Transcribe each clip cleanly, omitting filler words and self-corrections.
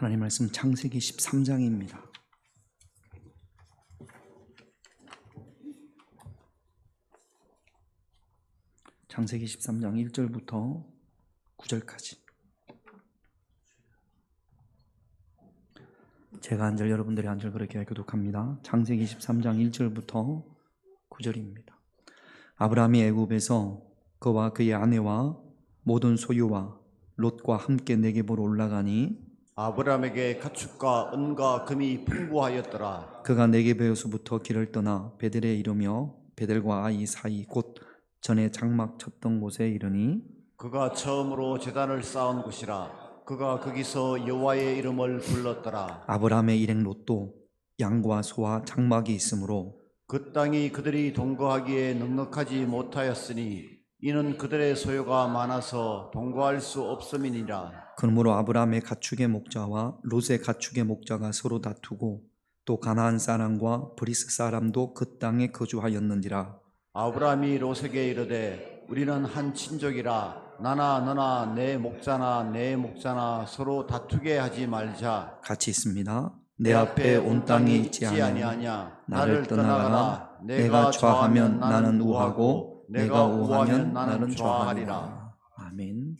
하나님 말씀 창세기 13장입니다. 창세기 13장 1절부터 9절까지. 제가 한 절, 여러분들이 한 절 그렇게 교독합니다. 창세기 13장 1절부터 9절입니다. 아브라함이 애굽에서 그와 그의 아내와 모든 소유와 롯과 함께 네겝으로 올라가니 아브라함에게 가축과 은과 금이 풍부하였더라. 그가 네겝에서부터 길을 떠나 베델에 이르며 베델과 아이 사이 곧 전에 장막 쳤던 곳에 이르니 그가 처음으로 제단을 쌓은 곳이라. 그가 거기서 여호와의 이름을 불렀더라. 아브라함의 일행 롯도 양과 소와 장막이 있으므로 그 땅이 그들이 동거하기에 넉넉하지 못하였으니 이는 그들의 소유가 많아서 동거할 수 없음이니라. 그러므로 아브라함의 가축의 목자와 롯의 가축의 목자가 서로 다투고 또 가나안 사람과 브리스 사람도 그 땅에 거주하였는지라. 아브라함이 롯에게 이르되 우리는 한 친족이라. 나나 너나 내 목자나 서로 다투게 하지 말자. 같이 있습니다. 내 앞에 온 땅이 있지 아니하냐. 나를 떠나가라. 내가 좌하면 나는 우하고 내가 우하면 나는 좌하리라. 아멘.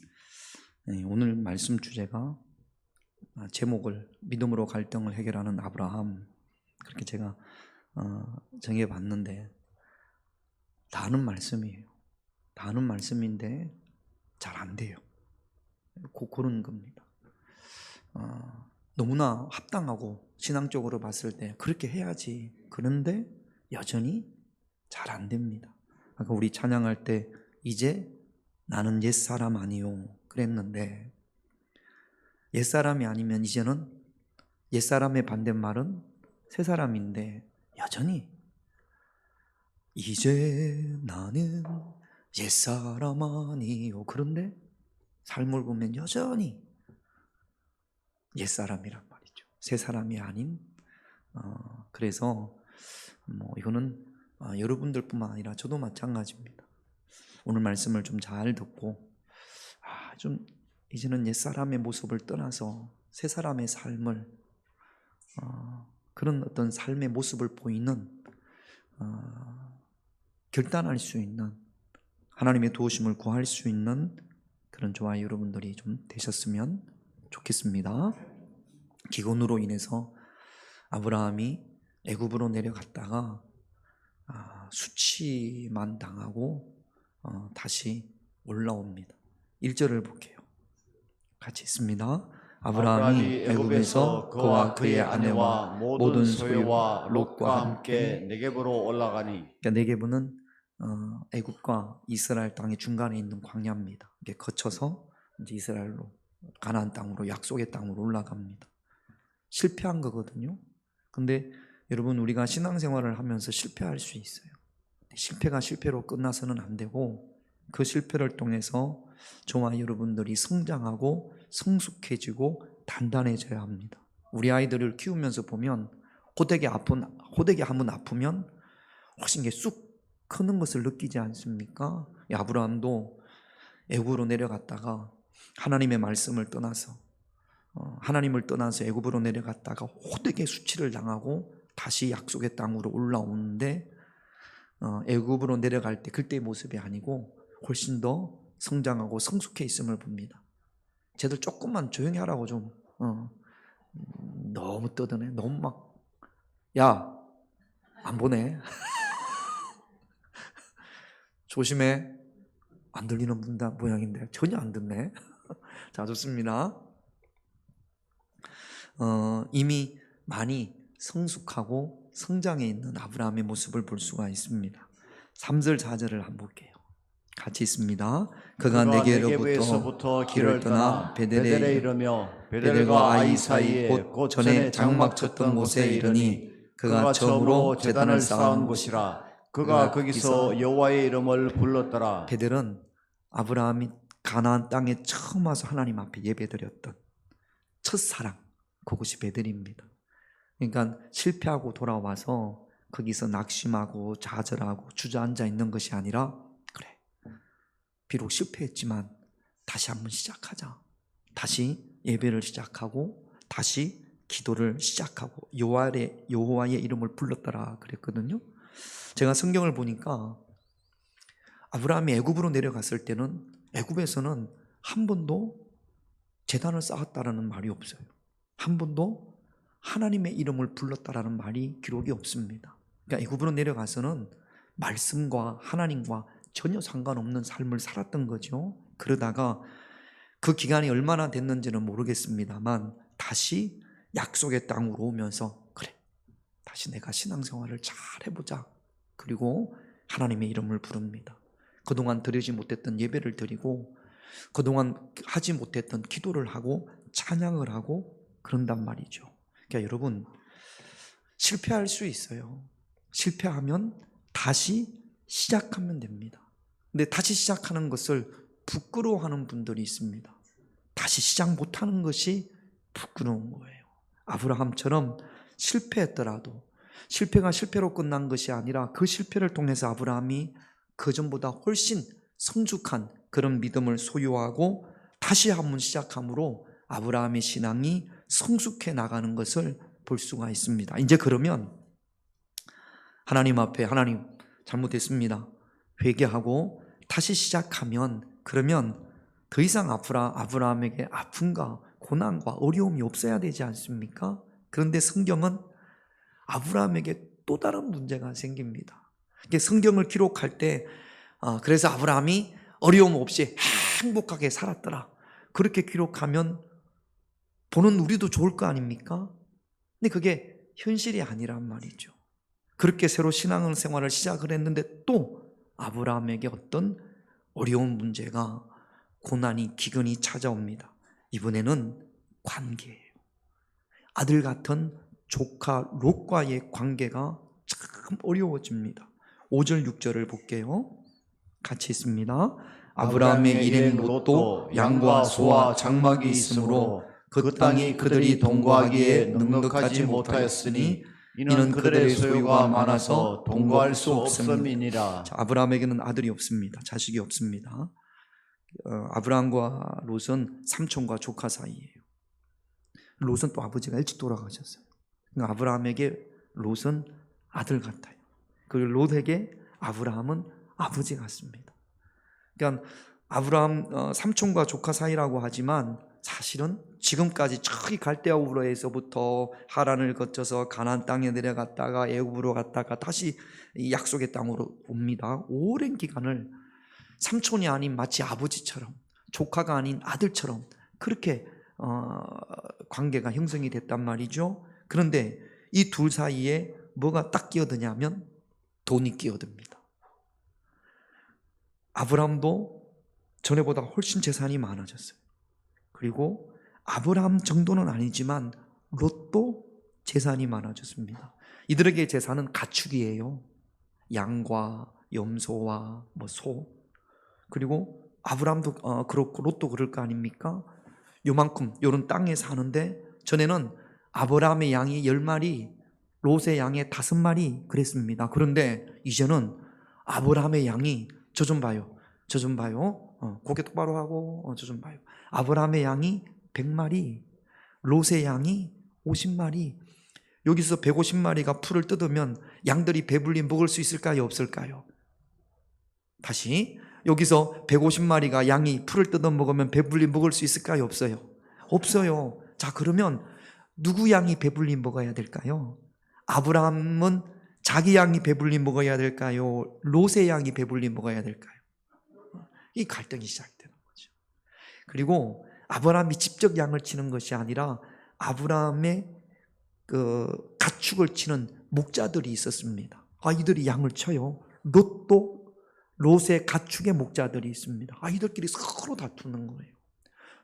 네, 오늘 말씀 주제가 제목을 믿음으로 갈등을 해결하는 아브라함, 그렇게 제가 정해봤는데 다는 말씀이에요. 다는 말씀인데 잘 안 돼요. 그런 겁니다. 너무나 합당하고 신앙적으로 봤을 때 그렇게 해야지. 그런데 여전히 잘 안 됩니다. 아까 우리 찬양할 때 이제 나는 옛사람 아니요 그랬는데, 옛사람이 아니면 이제는 옛사람의 반대말은 새사람인데 여전히 이제 나는 옛사람 아니요. 그런데 삶을 보면 여전히 옛사람이란 말이죠. 새사람이 아닌. 그래서 이거는 여러분들뿐만 아니라 저도 마찬가지입니다. 오늘 말씀을 좀 잘 듣고 좀 이제는 옛사람의 모습을 떠나서 새사람의 삶을 그런 어떤 삶의 모습을 보이는 결단할 수 있는, 하나님의 도우심을 구할 수 있는 그런 저와 여러분들이 좀 되셨으면 좋겠습니다. 기근으로 인해서 아브라함이 애굽으로 내려갔다가 수치만 당하고 다시 올라옵니다. 1절을 볼게요. 같이 있습니다. 아브라함이 애굽에서 그와 그의 아내와 모든 소유와 롯과 함께 네겝으로 올라가니. 그러니까 네겝은 애굽과 이스라엘 땅의 중간에 있는 광야입니다. 이게 거쳐서 이제 이스라엘로 가나안 땅으로, 약속의 땅으로 올라갑니다. 실패한 거거든요. 근데 여러분, 우리가 신앙생활을 하면서 실패할 수 있어요. 실패가 실패로 끝나서는 안 되고 그 실패를 통해서 저와 여러분들이 성장하고 성숙해지고 단단해져야 합니다. 우리 아이들을 키우면서 보면 호되게 한번 아프면 훨씬 게 쑥 크는 것을 느끼지 않습니까? 아브라함도 애굽으로 내려갔다가 하나님의 말씀을 떠나서 하나님을 떠나서 애굽으로 내려갔다가 호되게 수치를 당하고 다시 약속의 땅으로 올라오는데 애굽으로 내려갈 때 그때의 모습이 아니고 훨씬 더 성장하고 성숙해 있음을 봅니다. 쟤들 조금만 조용히 하라고 좀 너무 떠드네. 너무 막 야, 안 보네. 조심해. 안 들리는 분다 모양인데 전혀 안 듣네. 자, 좋습니다. 이미 많이 성숙하고 성장해 있는 아브라함의 모습을 볼 수가 있습니다. 3절 4절을 한번 볼게요. 같이 있습니다. 그가 네겝에서부터 길을 떠나 베델에 이르며 베델과 아이 사이 곧 전에 장막 쳤던 곳에 이르니 그가 처음으로 제단을 쌓은 곳이라. 그가 거기서 여호와의 이름을 불렀더라. 베델은 아브라함이 가나안 땅에 처음 와서 하나님 앞에 예배드렸던 첫사랑, 그곳이 베델입니다. 그러니까 실패하고 돌아와서 거기서 낙심하고 좌절하고 주저앉아 있는 것이 아니라, 그래, 비록 실패했지만 다시 한번 시작하자. 다시 예배를 시작하고 다시 기도를 시작하고 여호와의 이름을 불렀더라 그랬거든요. 제가 성경을 보니까 아브라함이 애굽으로 내려갔을 때는 애굽에서는 한 번도 제단을 쌓았다라는 말이 없어요. 한 번도 하나님의 이름을 불렀다라는 말이 기록이 없습니다. 그러니까 애굽으로 내려가서는 말씀과 하나님과 전혀 상관없는 삶을 살았던 거죠. 그러다가 그 기간이 얼마나 됐는지는 모르겠습니다만 다시 약속의 땅으로 오면서 그래, 다시 내가 신앙생활을 잘 해보자. 그리고 하나님의 이름을 부릅니다. 그동안 드리지 못했던 예배를 드리고 그동안 하지 못했던 기도를 하고 찬양을 하고 그런단 말이죠. 그러니까 여러분, 실패할 수 있어요. 실패하면 다시 시작하면 됩니다. 근데 다시 시작하는 것을 부끄러워하는 분들이 있습니다. 다시 시작 못하는 것이 부끄러운 거예요. 아브라함처럼 실패했더라도 실패가 실패로 끝난 것이 아니라 그 실패를 통해서 아브라함이 그전보다 훨씬 성숙한 그런 믿음을 소유하고 다시 한번 시작함으로 아브라함의 신앙이 성숙해 나가는 것을 볼 수가 있습니다. 이제 그러면 하나님 앞에 하나님 잘못했습니다. 회개하고 다시 시작하면 그러면 더 이상 아브라함에게 아픔과 고난과 어려움이 없어야 되지 않습니까? 그런데 성경은 아브라함에게 또 다른 문제가 생깁니다. 성경을 기록할 때 그래서 아브라함이 어려움 없이 행복하게 살았더라. 그렇게 기록하면 보는 우리도 좋을 거 아닙니까? 근데 그게 현실이 아니란 말이죠. 그렇게 새로 신앙생활을 시작을 했는데 또 아브라함에게 어떤 어려운 문제가 고난이 기근이 찾아옵니다. 이번에는 관계예요. 아들 같은 조카 롯과의 관계가 참 어려워집니다. 5절 6절을 볼게요. 같이 있습니다. 아브라함의 일행 롯도 양과 소와 장막이 있으므로 그 땅이 그들이 동거하기에 넉넉하지 못하였으니 이는 그들의 소유가 많아서 동거할 수 없음이니라. 아브라함에게는 아들이 없습니다. 자식이 없습니다. 아브라함과 롯은 삼촌과 조카 사이예요. 롯은 또 아버지가 일찍 돌아가셨어요. 그러니까 아브라함에게 롯은 아들 같아요. 그리고 롯에게 아브라함은 아버지 같습니다. 그러니까 아브라함 삼촌과 조카 사이라고 하지만 사실은 지금까지 저기 갈대아 우르에서부터 하란을 거쳐서 가나안 땅에 내려갔다가 애굽으로 갔다가 다시 약속의 땅으로 옵니다. 오랜 기간을 삼촌이 아닌 마치 아버지처럼 조카가 아닌 아들처럼 그렇게 관계가 형성이 됐단 말이죠. 그런데 이 둘 사이에 뭐가 딱 끼어드냐면 돈이 끼어듭니다. 아브라함도 전에보다 훨씬 재산이 많아졌어요. 그리고 아브라함 정도는 아니지만 롯도 재산이 많아졌습니다. 이들에게 재산은 가축이에요. 양과 염소와 소. 그리고 아브라함도 그렇고 롯도 그럴 거 아닙니까? 요만큼 요런 땅에 사는데 전에는 아브라함의 양이 10마리, 롯의 양이 5마리 그랬습니다. 그런데 이제는 아브라함의 양이 저 좀 봐요. 고개 똑바로 하고 저 좀 봐요. 아브라함의 양이 100마리, 롯의 양이 50마리. 여기서 150마리가 풀을 뜯으면 양들이 배불리 먹을 수 있을까요? 없을까요? 다시 여기서 150마리가 양이 풀을 뜯어 먹으면 배불리 먹을 수 있을까요? 없어요? 없어요. 자, 그러면 누구 양이 배불리 먹어야 될까요? 아브라함은 자기 양이 배불리 먹어야 될까요? 롯의 양이 배불리 먹어야 될까요? 이 갈등이 시작되는 거죠. 그리고 아브라함이 직접 양을 치는 것이 아니라 아브라함의 그 가축을 치는 목자들이 있었습니다. 이들이 양을 쳐요. 롯도 롯의 가축의 목자들이 있습니다. 이들끼리 서로 다투는 거예요.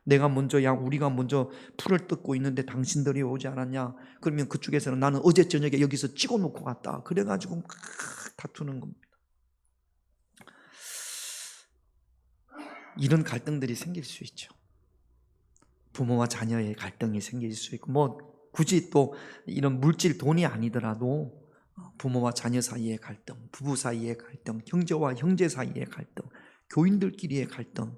내가 먼저 우리가 먼저 풀을 뜯고 있는데 당신들이 오지 않았냐? 그러면 그쪽에서는 나는 어제 저녁에 여기서 찍어놓고 갔다. 그래가지고 막 다투는 겁니다. 이런 갈등들이 생길 수 있죠. 부모와 자녀의 갈등이 생길 수 있고 굳이 또 이런 물질 돈이 아니더라도 부모와 자녀 사이의 갈등, 부부 사이의 갈등, 형제와 형제 사이의 갈등, 교인들끼리의 갈등,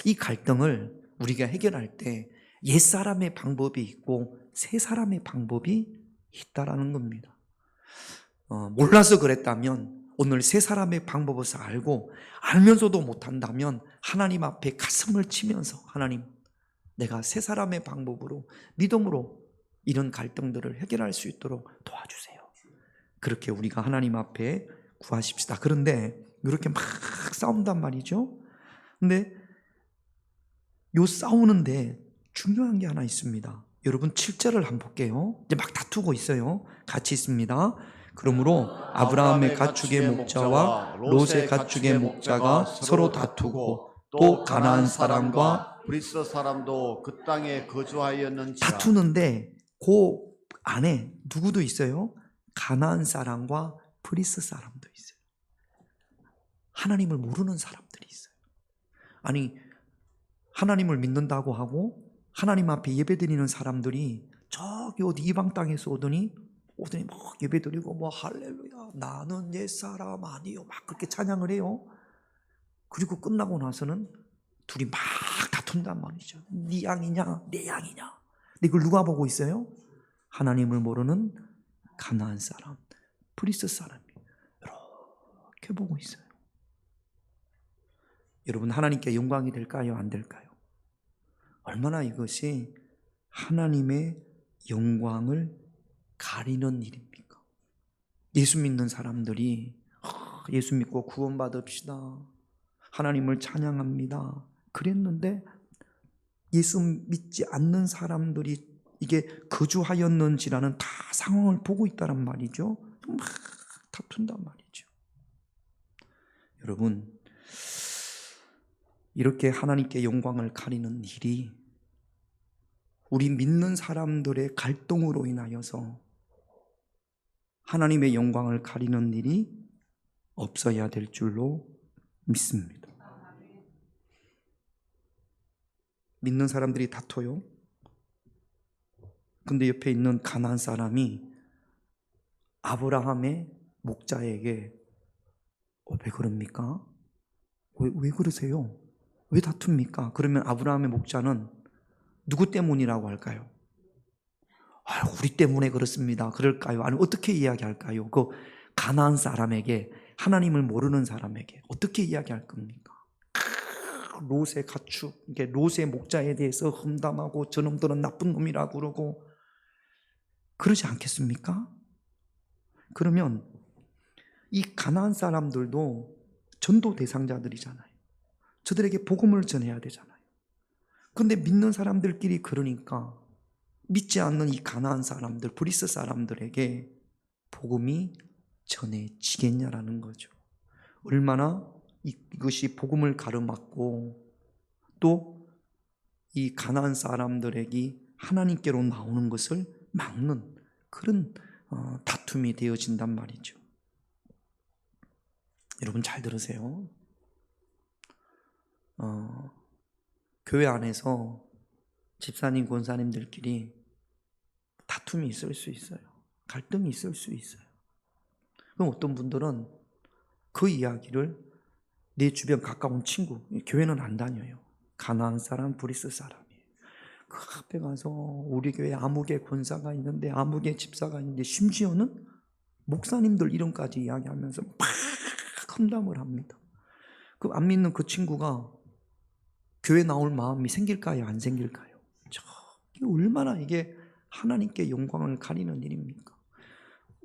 이 갈등을 우리가 해결할 때 옛사람의 방법이 있고 새 사람의 방법이 있다라는 겁니다. 몰라서 그랬다면 오늘 새 사람의 방법을 알고 알면서도 못한다면 하나님 앞에 가슴을 치면서 하나님, 내가 새 사람의 방법으로 믿음으로 이런 갈등들을 해결할 수 있도록 도와주세요. 그렇게 우리가 하나님 앞에 구하십시다. 그런데 이렇게 막 싸운단 말이죠. 근데 요 싸우는데 중요한 게 하나 있습니다. 여러분 7절을 한번 볼게요. 이제 막 다투고 있어요. 같이 있습니다. 그러므로 아브라함의 가축의 목자와 롯의 가축의 목자가 서로 다투고 또 가나안 사람과 브리스 사람도 그 땅에 거주하였는지라. 다투는데 그 안에 누구도 있어요? 가나안 사람과 브리스 사람도 있어요. 하나님을 모르는 사람들이 있어요. 아니, 하나님을 믿는다고 하고 하나님 앞에 예배드리는 사람들이 저기 어디 이방 땅에서 오더니 막 예배드리고 뭐 할렐루야 나는 옛사람 아니요 막 그렇게 찬양을 해요. 그리고 끝나고 나서는 둘이 막 다툰단 말이죠. 네 양이냐 내 양이냐. 근데 이걸 누가 보고 있어요? 하나님을 모르는 가나안 사람, 브리스 사람이 이렇게 보고 있어요. 여러분, 하나님께 영광이 될까요? 안 될까요? 얼마나 이것이 하나님의 영광을 가리는 일입니까? 예수 믿는 사람들이 예수 믿고 구원받읍시다, 하나님을 찬양합니다 그랬는데 예수 믿지 않는 사람들이 이게 거주하였는지라는 다 상황을 보고 있다는 말이죠. 막 다툰단 말이죠. 여러분, 이렇게 하나님께 영광을 가리는 일이 우리 믿는 사람들의 갈등으로 인하여서 하나님의 영광을 가리는 일이 없어야 될 줄로 믿습니다. 믿는 사람들이 다퉈요. 근데 옆에 있는 가나안 사람이 아브라함의 목자에게 왜 그럽니까? 왜 그러세요? 왜 다툽니까? 그러면 아브라함의 목자는 누구 때문이라고 할까요? 우리 때문에 그렇습니다. 그럴까요? 아니면 어떻게 이야기할까요? 그 가나안 사람에게, 하나님을 모르는 사람에게 어떻게 이야기할 겁니까? 롯의 가축, 이게 롯의 목자에 대해서 험담하고 저놈들은 나쁜 놈이라고 그러고 그러지 않겠습니까? 그러면 이 가나안 사람들도 전도 대상자들이잖아요. 저들에게 복음을 전해야 되잖아요. 그런데 믿는 사람들끼리 그러니까 믿지 않는 이 가나안 사람들, 브리스 사람들에게 복음이 전해지겠냐라는 거죠. 얼마나 이것이 복음을 가로막고 또 이 가나안 사람들에게 하나님께로 나오는 것을 막는 그런 다툼이 되어진단 말이죠. 여러분 잘 들으세요. 교회 안에서 집사님, 권사님들끼리 다툼이 있을 수 있어요. 갈등이 있을 수 있어요. 그럼 어떤 분들은 그 이야기를 내 주변 가까운 친구, 교회는 안 다녀요. 가나안 사람, 브리스 사람이에요. 그 앞에 가서 우리 교회 아무개 권사가 있는데, 아무개 집사가 있는데, 심지어는 목사님들 이름까지 이야기하면서 막 험담을 합니다. 그 안 믿는 그 친구가 교회 나올 마음이 생길까요? 안 생길까요? 이게 얼마나 이게 하나님께 영광을 가리는 일입니까?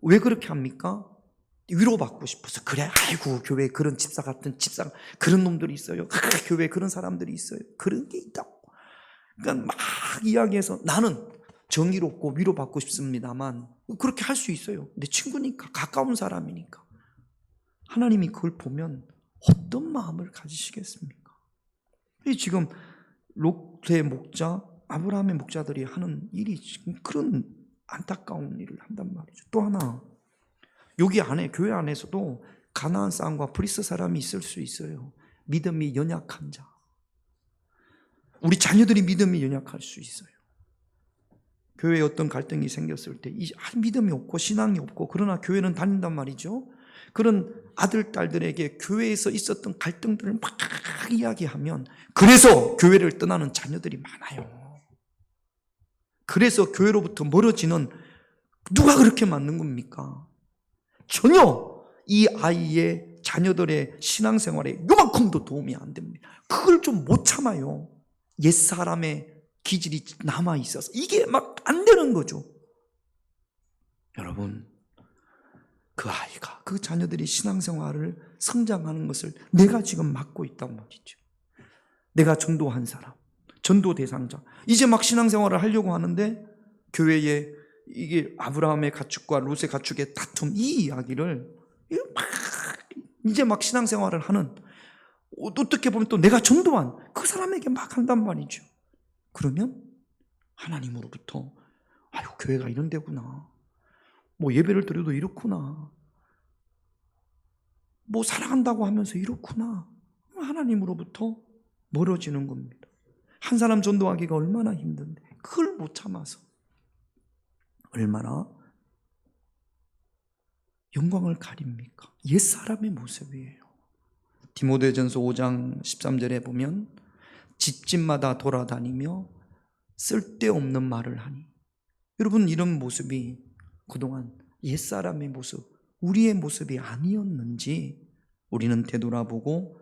왜 그렇게 합니까? 위로받고 싶어서. 그래, 아이고 교회에 그런 집사 같은 집사, 그런 놈들이 있어요. 교회에 그런 사람들이 있어요. 그런 게 있다고. 그러니까 막 이야기해서 나는 정의롭고 위로받고 싶습니다만 그렇게 할 수 있어요. 내 친구니까, 가까운 사람이니까. 하나님이 그걸 보면 어떤 마음을 가지시겠습니까? 지금 롯의 목자, 아브라함의 목자들이 하는 일이 지금 그런 안타까운 일을 한단 말이죠. 또 하나, 여기 안에, 교회 안에서도 가나안 사람과 브리스 사람이 있을 수 있어요. 믿음이 연약한 자. 우리 자녀들이 믿음이 연약할 수 있어요. 교회에 어떤 갈등이 생겼을 때 믿음이 없고 신앙이 없고 그러나 교회는 다닌단 말이죠. 그런 아들, 딸들에게 교회에서 있었던 갈등들을 막 이야기하면 그래서 교회를 떠나는 자녀들이 많아요. 그래서 교회로부터 멀어지는 누가 그렇게 만든 겁니까? 전혀 이 아이의 자녀들의 신앙생활에 요만큼도 도움이 안 됩니다. 그걸 좀 못 참아요. 옛사람의 기질이 남아 있어서 이게 막 안 되는 거죠. 여러분, 그 아이가, 그 자녀들이 신앙생활을 성장하는 것을 내가 지금 맡고 있단 말이죠. 내가 전도한 사람, 전도 대상자, 이제 막 신앙생활을 하려고 하는데 교회에 이게 아브라함의 가축과 롯의 가축의 다툼, 이 이야기를 막 이제 막 신앙생활을 하는, 어떻게 보면 또 내가 전도한 그 사람에게 막 한단 말이죠. 그러면 하나님으로부터 아유, 교회가 이런 데구나, 뭐 예배를 드려도 이렇구나, 뭐 사랑한다고 하면서 이렇구나, 하나님으로부터 멀어지는 겁니다. 한 사람 전도하기가 얼마나 힘든데 그걸 못 참아서 얼마나 영광을 가립니까? 옛사람의 모습이에요. 디모데전서 5장 13절에 보면 집집마다 돌아다니며 쓸데없는 말을 하니, 여러분, 이런 모습이 그동안 옛사람의 모습, 우리의 모습이 아니었는지 우리는 되돌아보고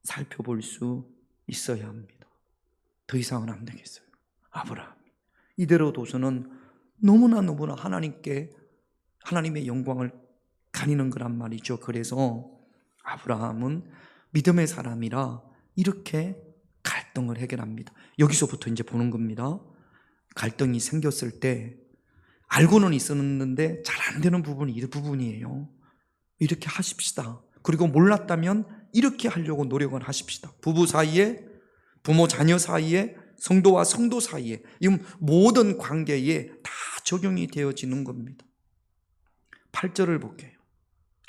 살펴볼 수 있어야 합니다. 더 이상은 안 되겠어요. 아브라함 이대로 둬서는 너무나 하나님의 영광을 가리는 거란 말이죠. 그래서 아브라함은 믿음의 사람이라 이렇게 갈등을 해결합니다. 여기서부터 이제 보는 겁니다. 갈등이 생겼을 때 알고는 있었는데 잘 안 되는 부분이 이 부분이에요. 이렇게 하십시다. 그리고 몰랐다면 이렇게 하려고 노력을 하십시다. 부부 사이에, 부모 자녀 사이에, 성도와 성도 사이에, 이 모든 관계에 다 적용이 되어지는 겁니다. 8절을 볼게요.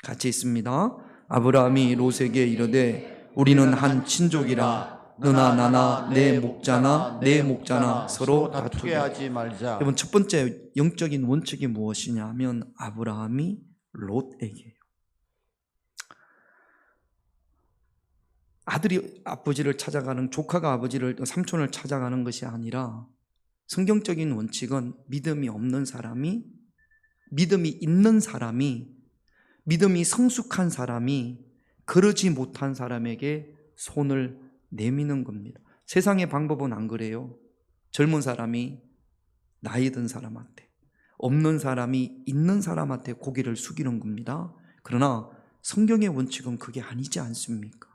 같이 있습니다. 아브라함이 롯에게 이르되 우리는 한 친족이라 너나 나나 내 목자나 내 목자나 서로 다투게 하지 말자. 여러분, 첫 번째 영적인 원칙이 무엇이냐 하면 아브라함이 롯에게요. 아들이 아버지를 찾아가는, 조카가 삼촌을 찾아가는 것이 아니라 성경적인 원칙은 믿음이 없는 사람이, 믿음이 있는 사람이, 믿음이 성숙한 사람이 그러지 못한 사람에게 손을 내미는 겁니다. 세상의 방법은 안 그래요. 젊은 사람이 나이 든 사람한테, 없는 사람이 있는 사람한테 고개를 숙이는 겁니다. 그러나 성경의 원칙은 그게 아니지 않습니까?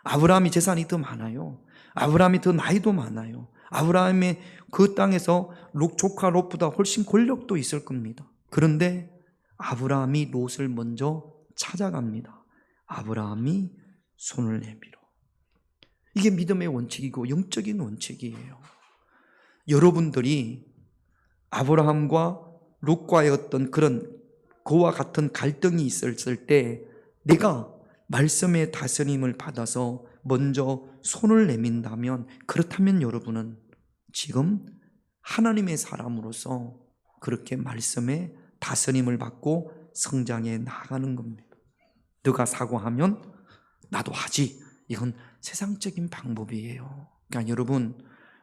아브라함이 재산이 더 많아요. 아브라함이 더 나이도 많아요. 아브라함의 그 땅에서 조카 롯보다 훨씬 권력도 있을 겁니다. 그런데 아브라함이 롯을 먼저 찾아갑니다. 아브라함이 손을 내밀어. 이게 믿음의 원칙이고 영적인 원칙이에요. 여러분들이 아브라함과 롯과의 어떤 그와 같은 갈등이 있었을 때 내가 말씀의 다스림을 받아서 먼저 손을 내민다면, 그렇다면 여러분은 지금 하나님의 사람으로서 그렇게 말씀의 다스림을 받고 성장해 나가는 겁니다. 너가 사과하면 나도 하지, 이건 세상적인 방법이에요. 그러니까 여러분,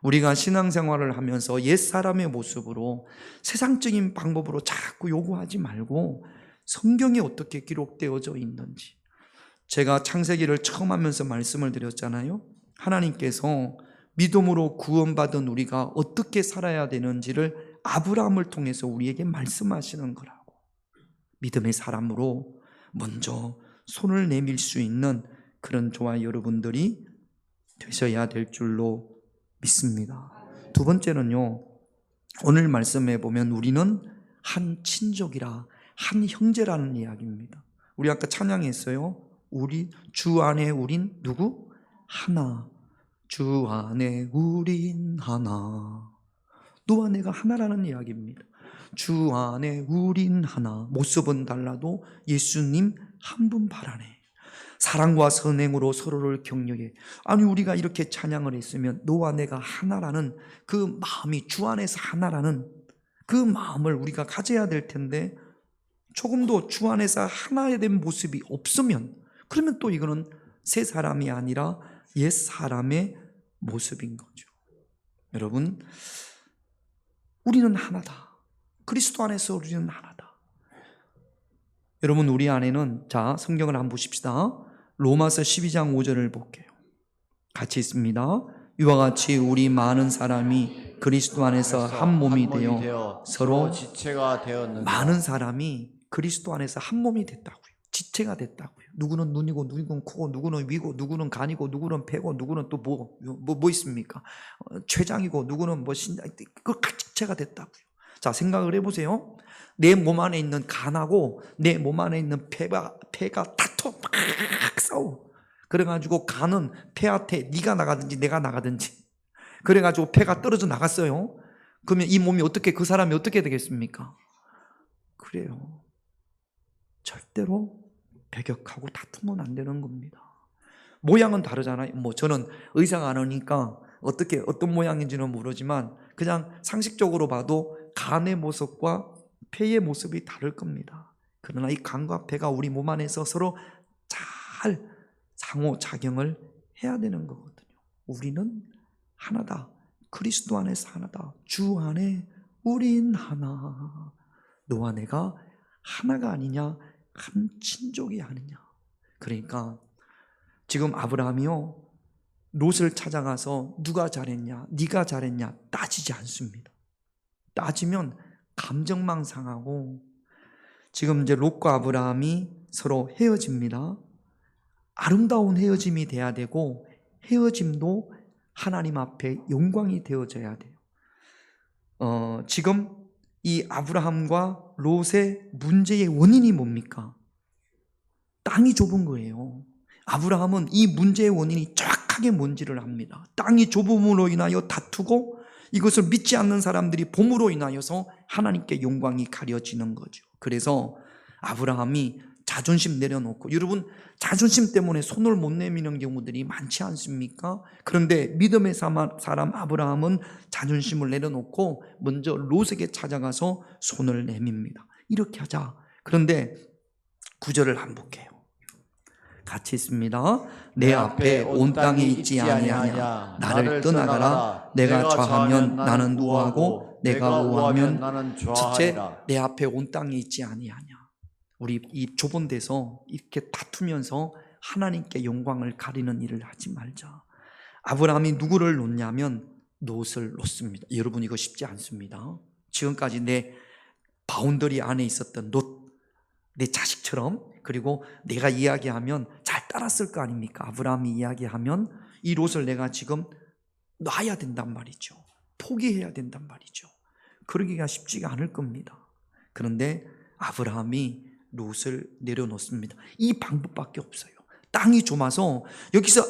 우리가 신앙생활을 하면서 옛사람의 모습으로 세상적인 방법으로 자꾸 요구하지 말고 성경에 어떻게 기록되어져 있는지, 제가 창세기를 처음 하면서 말씀을 드렸잖아요. 하나님께서 믿음으로 구원받은 우리가 어떻게 살아야 되는지를 아브라함을 통해서 우리에게 말씀하시는 거라고. 믿음의 사람으로 먼저 손을 내밀 수 있는 그런 저와 여러분들이 되셔야 될 줄로 믿습니다. 두 번째는요, 오늘 말씀에 보면 우리는 한 친족이라, 한 형제라는 이야기입니다. 우리 아까 찬양했어요. 우리 주 안에 우린 누구? 하나. 주 안에 우린 하나. 너와 내가 하나라는 이야기입니다. 주 안에 우린 하나. 모습은 달라도 예수님 한 분 바라네. 사랑과 선행으로 서로를 격려해. 아니, 우리가 이렇게 찬양을 했으면 너와 내가 하나라는 그 마음이, 주 안에서 하나라는 그 마음을 우리가 가져야 될 텐데, 조금도 주 안에서 하나에 된 모습이 없으면, 그러면 또 이거는 새 사람이 아니라 옛 사람의 모습인 거죠. 여러분, 우리는 하나다. 그리스도 안에서 우리는 하나다. 여러분, 우리 안에는, 자, 성경을 한번 보십시다. 로마서 12장 5절을 볼게요. 같이 있습니다. 이와 같이 우리 많은 사람이 그리스도 안에서 한 몸이 되어 서로 지체가 되었느니라. 많은 사람이 그리스도 안에서 한 몸이 됐다고요. 지체가 됐다고요. 누구는 눈이고, 누구는 코고, 누구는 위고, 누구는 간이고, 누구는 배고, 누구는 또 뭐 있습니까? 췌장이고, 누구는 뭐 신장, 그 지체가 됐다고요. 자, 생각을 해보세요. 내 몸 안에 있는 간하고 내 몸 안에 있는 폐가 다퉈 막 싸워. 그래가지고 간은 폐한테 네가 나가든지 내가 나가든지, 그래가지고 폐가 떨어져 나갔어요. 그러면 이 몸이 어떻게, 그 사람이 어떻게 되겠습니까? 그래요. 절대로 배격하고 다투면 안 되는 겁니다. 모양은 다르잖아요. 뭐 저는 의사가 안 오니까 어떤 모양인지는 모르지만 그냥 상식적으로 봐도 간의 모습과 폐의 모습이 다를 겁니다. 그러나 이 간과 폐가 우리 몸 안에서 서로 잘 상호작용을 해야 되는 거거든요. 우리는 하나다. 그리스도 안에서 하나다. 주 안에 우린 하나. 너와 내가 하나가 아니냐, 한 친족이 아니냐. 그러니까 지금 아브라함이요, 롯을 찾아가서 누가 잘했냐, 네가 잘했냐 따지지 않습니다. 따지면 감정만 상하고, 지금 이제 롯과 아브라함이 서로 헤어집니다. 아름다운 헤어짐이 돼야 되고, 헤어짐도 하나님 앞에 영광이 되어져야 돼요. 지금 이 아브라함과 롯의 문제의 원인이 뭡니까? 땅이 좁은 거예요. 아브라함은 이 문제의 원인이 정확하게 뭔지를 압니다. 땅이 좁음으로 인하여 다투고, 이것을 믿지 않는 사람들이 봄으로 인하여서 하나님께 영광이 가려지는 거죠. 그래서 아브라함이 자존심 내려놓고, 여러분 자존심 때문에 손을 못 내미는 경우들이 많지 않습니까? 그런데 믿음의 사람 아브라함은 자존심을 내려놓고 먼저 롯에게 찾아가서 손을 내밉니다. 이렇게 하자. 그런데 9절을 한번 볼게요. 같이 있습니다. 내 앞에 온 땅에 있지 아니하냐. 나를 떠나가라. 내가 좌하면 나는 우하고 내가 우하면 나는 좌하리라. 내 앞에 온 땅에 있지 아니하냐. 우리 이 좁은 데서 이렇게 다투면서 하나님께 영광을 가리는 일을 하지 말자. 아브라함이 누구를 놓냐면 롯을 놓습니다. 여러분, 이거 쉽지 않습니다. 지금까지 내 바운더리 안에 있었던 롯, 내 자식처럼, 그리고 내가 이야기하면 잘 따랐을 거 아닙니까? 아브라함이 이야기하면 이 롯을 내가 지금 놔야 된단 말이죠. 포기해야 된단 말이죠. 그러기가 쉽지가 않을 겁니다. 그런데 아브라함이 롯을 내려놓습니다. 이 방법밖에 없어요. 땅이 좁아서 여기서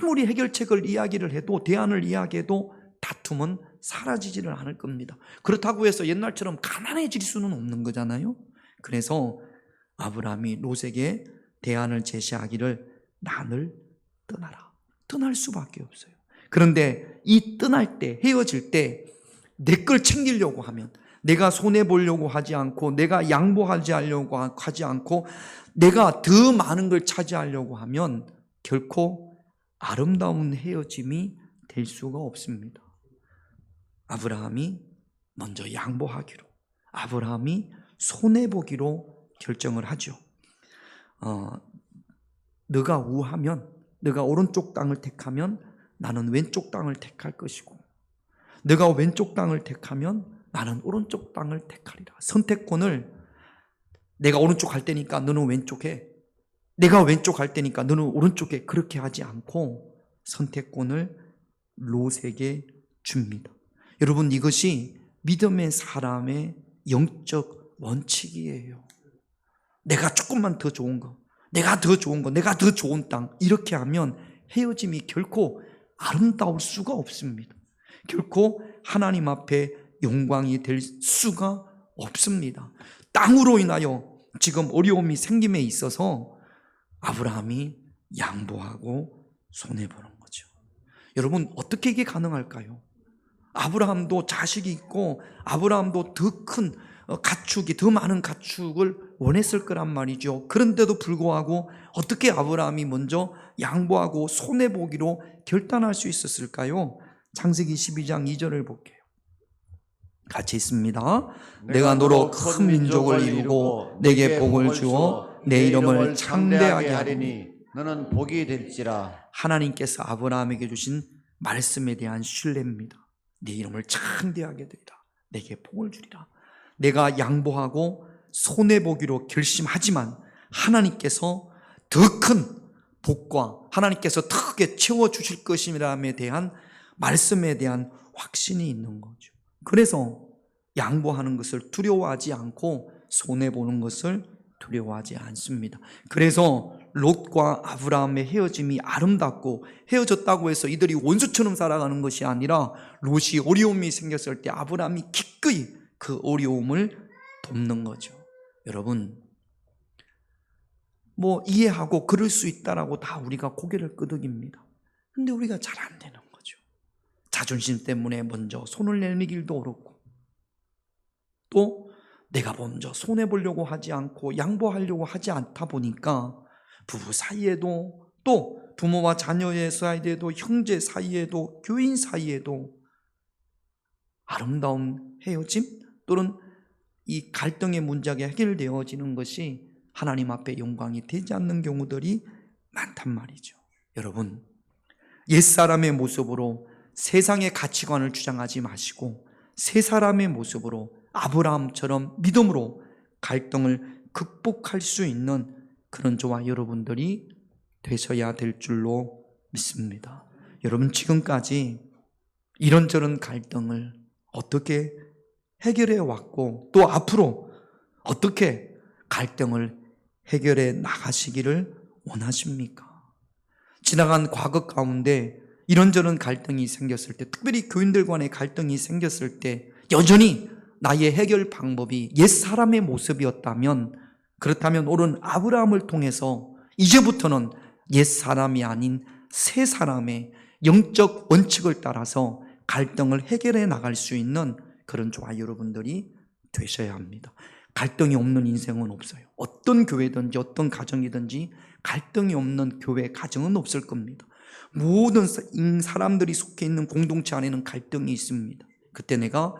아무리 해결책을 이야기를 해도, 대안을 이야기해도 다툼은 사라지지를 않을 겁니다. 그렇다고 해서 옛날처럼 가난해질 수는 없는 거잖아요. 그래서 아브라함이 롯에게 대안을 제시하기를 나를 떠나라. 떠날 수밖에 없어요. 그런데 이 떠날 때, 헤어질 때 내 걸 챙기려고 하면, 내가 손해보려고 하지 않고, 내가 양보하지 하려고 하지 않고, 내가 더 많은 걸 차지하려고 하면 결코 아름다운 헤어짐이 될 수가 없습니다. 아브라함이 먼저 양보하기로, 아브라함이 손해보기로 결정을 하죠. 너가 우하면, 너가 오른쪽 땅을 택하면 나는 왼쪽 땅을 택할 것이고, 너가 왼쪽 땅을 택하면 나는 오른쪽 땅을 택하리라. 선택권을 내가 오른쪽 할 때니까 너는 왼쪽에, 내가 왼쪽 할 때니까 너는 오른쪽에, 그렇게 하지 않고 선택권을 롯에게 줍니다. 여러분, 이것이 믿음의 사람의 영적 원칙이에요. 내가 조금만 더 좋은 거, 내가 더 좋은 거, 내가 더 좋은 땅, 이렇게 하면 헤어짐이 결코 아름다울 수가 없습니다. 결코 하나님 앞에 영광이 될 수가 없습니다. 땅으로 인하여 지금 어려움이 생김에 있어서 아브라함이 양보하고 손해보는 거죠. 여러분, 어떻게 이게 가능할까요? 아브라함도 자식이 있고, 아브라함도 더 큰 가축이, 더 많은 가축을 원했을 거란 말이죠. 그런데도 불구하고 어떻게 아브라함이 먼저 양보하고 손해보기로 결단할 수 있었을까요? 창세기 12장 2절을 볼게요. 같이 있습니다. 내가 너로 큰 민족을 이루고 내게 복을 주어 내 이름을 창대하게 하리니 너는 복이 될지라. 하나님께서 아브라함에게 주신 말씀에 대한 신뢰입니다. 네 이름을 창대하게 되리라. 내게 복을 주리라. 내가 양보하고 손해보기로 결심하지만 하나님께서 더 큰 복과 하나님께서 더 크게 채워주실 것임에 대한 말씀에 대한 확신이 있는 거죠. 그래서 양보하는 것을 두려워하지 않고 손해보는 것을 두려워하지 않습니다. 그래서 롯과 아브라함의 헤어짐이 아름답고 헤어졌다고 해서 이들이 원수처럼 살아가는 것이 아니라 롯이 어려움이 생겼을 때 아브라함이 기꺼이 그 어려움을 돕는 거죠. 여러분, 뭐 이해하고 그럴 수 있다라고 다 우리가 고개를 끄덕입니다. 근데 우리가 잘 안 되는 거죠. 자존심 때문에 먼저 손을 내밀기도 어렵고 또 내가 먼저 손해보려고 하지 않고 양보하려고 하지 않다 보니까 부부 사이에도 또 부모와 자녀의 사이에도 형제 사이에도 교인 사이에도 아름다운 헤어짐 또는 이 갈등의 문제가 해결되어지는 것이 하나님 앞에 영광이 되지 않는 경우들이 많단 말이죠. 여러분, 옛사람의 모습으로 세상의 가치관을 주장하지 마시고 새 사람의 모습으로 아브라함처럼 믿음으로 갈등을 극복할 수 있는 그런 저와 여러분들이 되셔야 될 줄로 믿습니다. 여러분, 지금까지 이런저런 갈등을 어떻게 해결해 왔고 또 앞으로 어떻게 갈등을 해결해 나가시기를 원하십니까? 지나간 과거 가운데 이런저런 갈등이 생겼을 때, 특별히 교인들 간의 갈등이 생겼을 때 여전히 나의 해결 방법이 옛사람의 모습이었다면, 그렇다면 오늘 아브라함을 통해서 이제부터는 옛사람이 아닌 새 사람의 영적 원칙을 따라서 갈등을 해결해 나갈 수 있는 그런 저와 여러분들이 되셔야 합니다. 갈등이 없는 인생은 없어요. 어떤 교회든지 어떤 가정이든지 갈등이 없는 교회, 가정은 없을 겁니다. 모든 사람들이 속해 있는 공동체 안에는 갈등이 있습니다. 그때 내가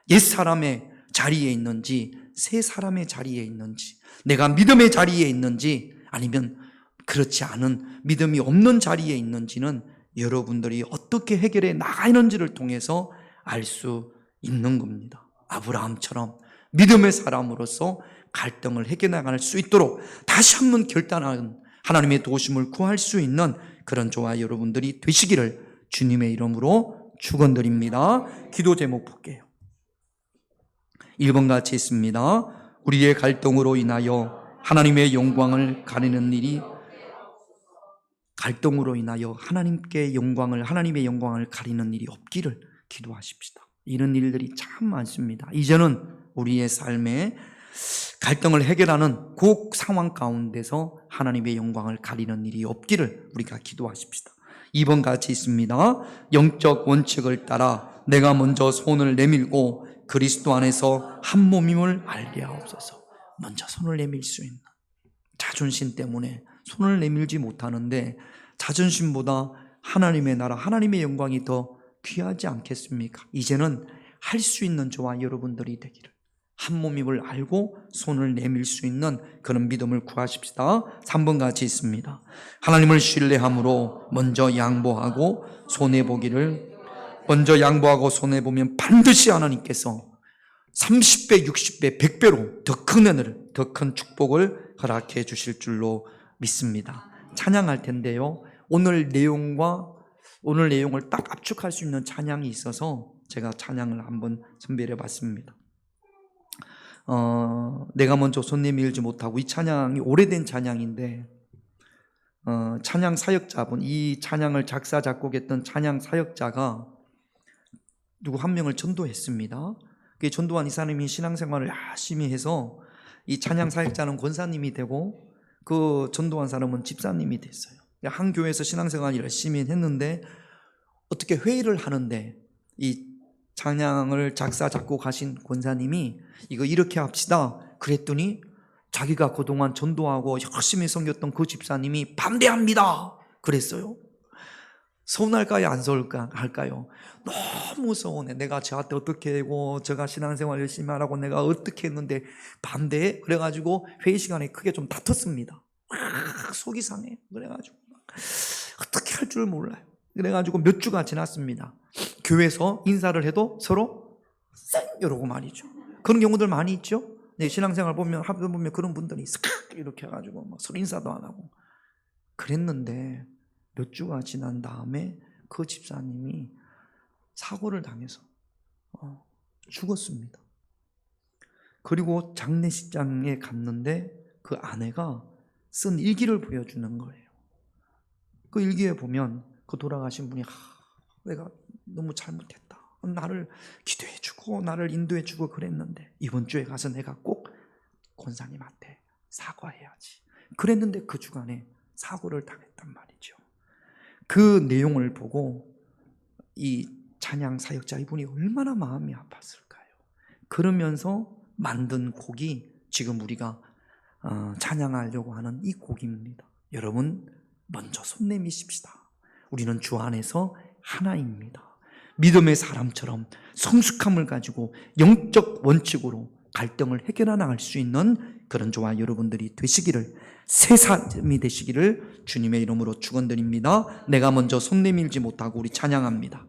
옛사람의 자리에 있는지 새 사람의 자리에 있는지, 내가 믿음의 자리에 있는지 아니면 그렇지 않은 믿음이 없는 자리에 있는지는 여러분들이 어떻게 해결해 나가는지를 통해서 알 수 있는 겁니다. 아브라함처럼 믿음의 사람으로서 갈등을 해결해 나갈 수 있도록 다시 한번 결단하는 하나님의 도우심을 구할 수 있는 그런 저와 여러분들이 되시기를 주님의 이름으로 축원드립니다. 기도 제목 볼게요. 1번 같이 있습니다. 우리의 갈등으로 인하여 하나님의 영광을 가리는 일이, 갈등으로 인하여 하나님의 영광을 가리는 일이 없기를 기도하십시다. 이런 일들이 참 많습니다. 이제는 우리의 삶에 갈등을 해결하는 그 상황 가운데서 하나님의 영광을 가리는 일이 없기를 우리가 기도하십시다. 2번 같이 있습니다. 영적 원칙을 따라 내가 먼저 손을 내밀고 그리스도 안에서 한 몸임을 알게 하옵소서. 먼저 손을 내밀 수 있는, 자존심 때문에 손을 내밀지 못하는데 자존심보다 하나님의 나라, 하나님의 영광이 더 귀하지 않겠습니까? 이제는 할 수 있는 저와 여러분들이 되기를, 한 몸임을 알고 손을 내밀 수 있는 그런 믿음을 구하십시다. 3번 같이 있습니다. 하나님을 신뢰함으로 먼저 양보하고 손해보기를, 먼저 양보하고 손해보면 반드시 하나님께서 30배, 60배, 100배로 더 큰 은혜를, 더 큰 축복을 허락해 주실 줄로 믿습니다. 찬양할 텐데요, 오늘 내용을 딱 압축할 수 있는 찬양이 있어서 제가 찬양을 한번 선별해 봤습니다. 내가 먼저 손 내밀지 못하고, 이 찬양이 오래된 찬양인데 찬양 사역자분, 이 찬양을 작사 작곡했던 찬양 사역자가 누구 한 명을 전도했습니다. 그 전도한 이 사람이 신앙생활을 열심히 해서 이 찬양 사역자는 권사님이 되고 그 전도한 사람은 집사님이 됐어요. 한 교회에서 신앙생활을 열심히 했는데 어떻게 회의를 하는데 이 찬양을 작사 작곡하신 권사님이 이거 이렇게 합시다 그랬더니 자기가 그동안 전도하고 열심히 섬겼던 그 집사님이 반대합니다 그랬어요. 서운할까요? 안 서운할까요? 너무 서운해. 내가 저한테 어떻게 하고 제가 신앙생활 열심히 하라고 내가 어떻게 했는데 반대해? 그래가지고 회의 시간에 크게 좀 다퉜습니다. 속이 상해. 그래가지고 어떻게 할 줄 몰라요. 그래가지고 몇 주가 지났습니다. 교회에서 인사를 해도 서로 쌩 이러고 말이죠. 그런 경우들 많이 있죠. 네, 신앙생활 보면 하다 보면 그런 분들이 싹 이렇게 해가지고 막 서로 인사도 안 하고 그랬는데 몇 주가 지난 다음에 그 집사님이 사고를 당해서 죽었습니다. 그리고 장례식장에 갔는데 그 아내가 쓴 일기를 보여주는 거예요. 그 일기에 보면 그 돌아가신 분이 내가 너무 잘못했다. 나를 기도해주고 나를 인도해주고 그랬는데 이번 주에 가서 내가 꼭 권사님한테 사과해야지. 그랬는데 그 주간에 사고를 당했단 말이죠. 그 내용을 보고 이 찬양 사역자 이분이 얼마나 마음이 아팠을까요? 그러면서 만든 곡이 지금 우리가 찬양하려고 하는 이 곡입니다. 여러분 먼저 손 내미십시다. 우리는 주 안에서 하나입니다. 믿음의 사람처럼 성숙함을 가지고 영적 원칙으로 갈등을 해결해 나갈 수 있는 그런 저와 여러분들이 되시기를, 새 사람이 되시기를 주님의 이름으로 축원드립니다. 내가 먼저 손 내밀지 못하고 우리 찬양합니다.